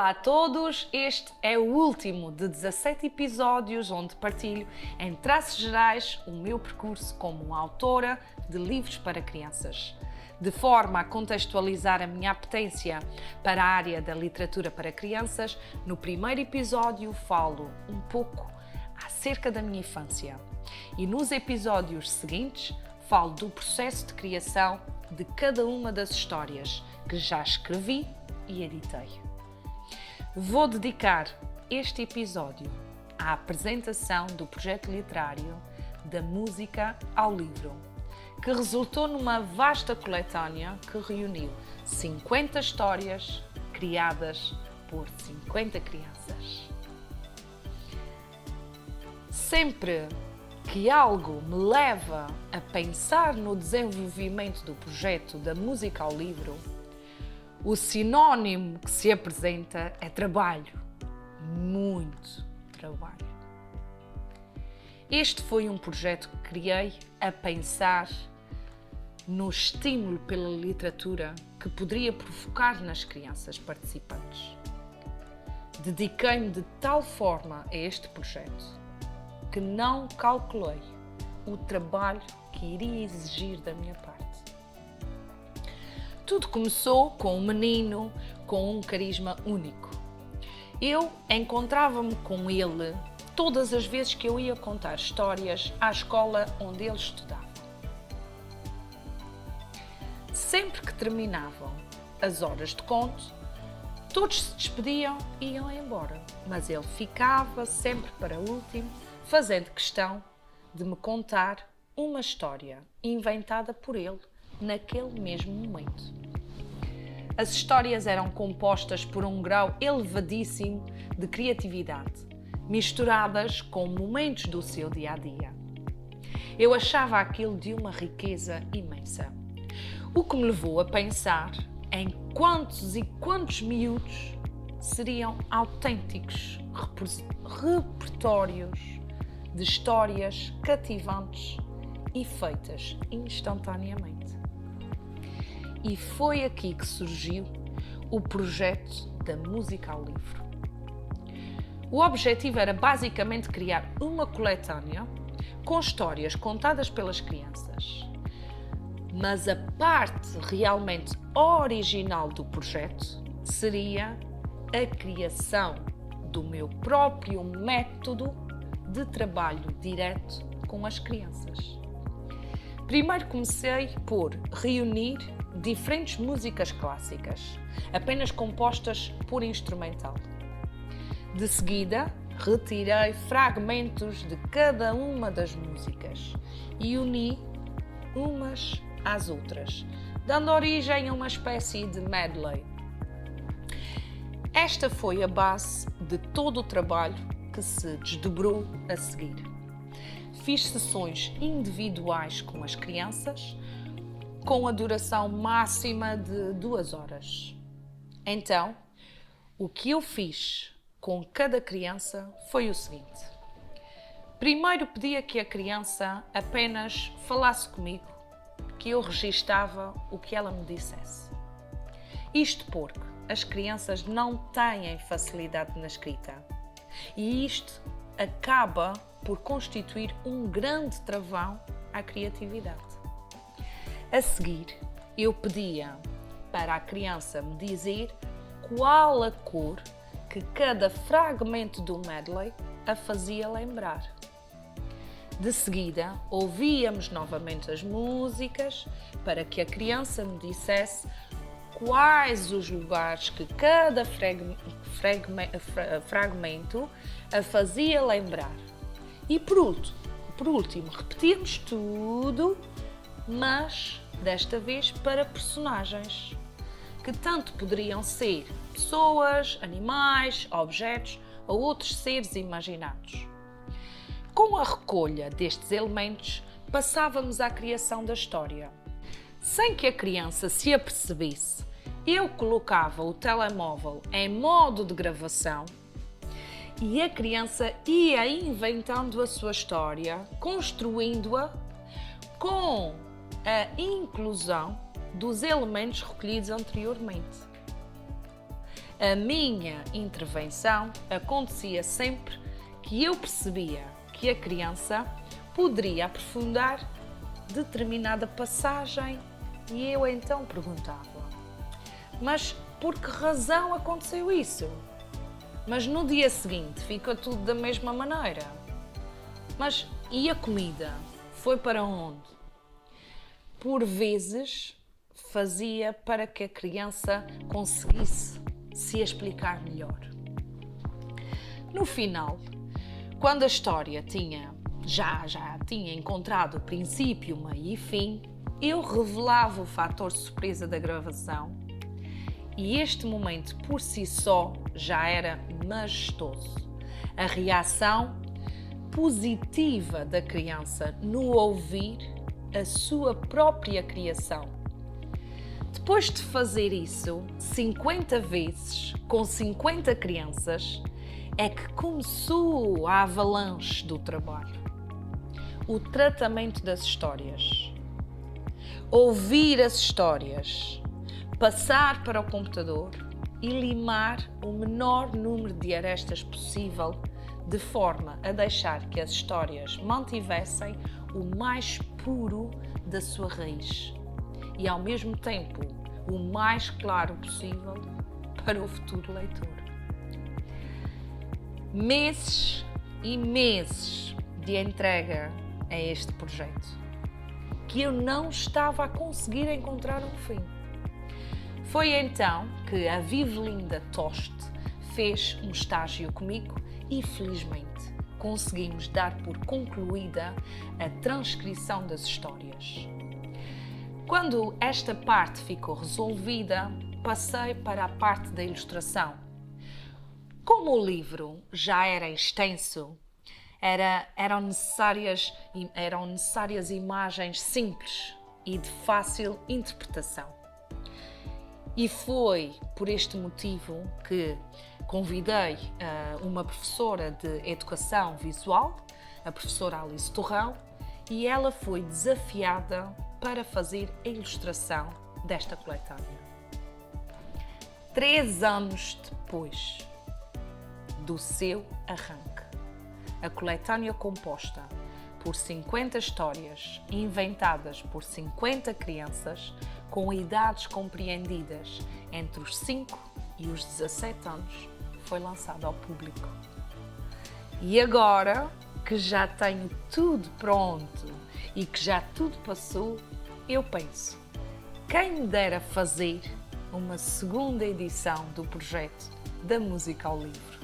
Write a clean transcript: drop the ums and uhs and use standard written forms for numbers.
Olá a todos, este é o último de 17 episódios onde partilho em traços gerais o meu percurso como autora de livros para crianças. De forma a contextualizar a minha apetência para a área da literatura para crianças, no primeiro episódio falo um pouco acerca da minha infância e nos episódios seguintes falo do processo de criação de cada uma das histórias que já escrevi e editei. Vou dedicar este episódio à apresentação do projeto literário Da Música ao Livro, que resultou numa vasta coletânea que reuniu 50 histórias criadas por 50 crianças. Sempre que algo me leva a pensar no desenvolvimento do projeto Da Música ao Livro, o sinónimo que se apresenta é trabalho, muito trabalho. Este foi um projeto que criei a pensar no estímulo pela literatura que poderia provocar nas crianças participantes. Dediquei-me de tal forma a este projeto que não calculei o trabalho que iria exigir da minha parte. Tudo começou com um menino com um carisma único. Eu encontrava-me com ele todas as vezes que eu ia contar histórias à escola onde ele estudava. Sempre que terminavam as horas de conto, todos se despediam e iam embora, mas ele ficava sempre para último, fazendo questão de me contar uma história inventada por ele naquele mesmo momento. As histórias eram compostas por um grau elevadíssimo de criatividade, misturadas com momentos do seu dia-a-dia. Eu achava aquilo de uma riqueza imensa, o que me levou a pensar em quantos e quantos miúdos seriam autênticos repertórios de histórias cativantes e feitas instantaneamente. E foi aqui que surgiu o projeto Da Música ao Livro. O objetivo era basicamente criar uma coletânea com histórias contadas pelas crianças. Mas a parte realmente original do projeto seria a criação do meu próprio método de trabalho direto com as crianças. Primeiro comecei por reunir diferentes músicas clássicas, apenas compostas por instrumental. De seguida, retirei fragmentos de cada uma das músicas e uni umas às outras, dando origem a uma espécie de medley. Esta foi a base de todo o trabalho que se desdobrou a seguir. Fiz sessões individuais com as crianças, com a duração máxima de 2 horas. Então, o que eu fiz com cada criança foi o seguinte. Primeiro pedia que a criança apenas falasse comigo, que eu registava o que ela me dissesse. Isto porque as crianças não têm facilidade na escrita e isto acaba por constituir um grande travão à criatividade. A seguir, eu pedia para a criança me dizer qual a cor que cada fragmento do medley a fazia lembrar. De seguida, ouvíamos novamente as músicas para que a criança me dissesse quais os lugares que cada fragmento a fazia lembrar. E por último, repetíamos tudo, mas desta vez para personagens, que tanto poderiam ser pessoas, animais, objetos ou outros seres imaginados. Com a recolha destes elementos, passávamos à criação da história. Sem que a criança se apercebesse, eu colocava o telemóvel em modo de gravação e a criança ia inventando a sua história, construindo-a com a inclusão dos elementos recolhidos anteriormente. A minha intervenção acontecia sempre que eu percebia que a criança poderia aprofundar determinada passagem e eu então perguntava: mas por que razão aconteceu isso? Mas no dia seguinte fica tudo da mesma maneira. Mas e a comida? Foi para onde? Por vezes fazia para que a criança conseguisse se explicar melhor. No final, quando a história já tinha encontrado o princípio, meio e fim, eu revelava o fator surpresa da gravação e este momento por si só já era majestoso. A reação positiva da criança no ouvir a sua própria criação. Depois de fazer isso 50 vezes com 50 crianças, é que começou a avalanche do trabalho. O tratamento das histórias. Ouvir as histórias, passar para o computador e limar o menor número de arestas possível, de forma a deixar que as histórias mantivessem o mais puro da sua raiz e, ao mesmo tempo, o mais claro possível para o futuro leitor. Meses e meses de entrega a este projeto, que eu não estava a conseguir encontrar um fim. Foi então que a Vivelinda Toste fez um estágio comigo e, felizmente, conseguimos dar por concluída a transcrição das histórias. Quando esta parte ficou resolvida, passei para a parte da ilustração. Como o livro já era extenso, eram necessárias imagens simples e de fácil interpretação. E foi por este motivo que convidei uma professora de educação visual, a professora Alice Torrão, e ela foi desafiada para fazer a ilustração desta coletânea. 3 anos depois do seu arranque, a coletânea composta por 50 histórias inventadas por 50 crianças com idades compreendidas entre os 5 e os 17 anos foi lançada ao público. E agora que já tenho tudo pronto e que já tudo passou, eu penso, quem me dera fazer uma segunda edição do projeto da Música ao Livro.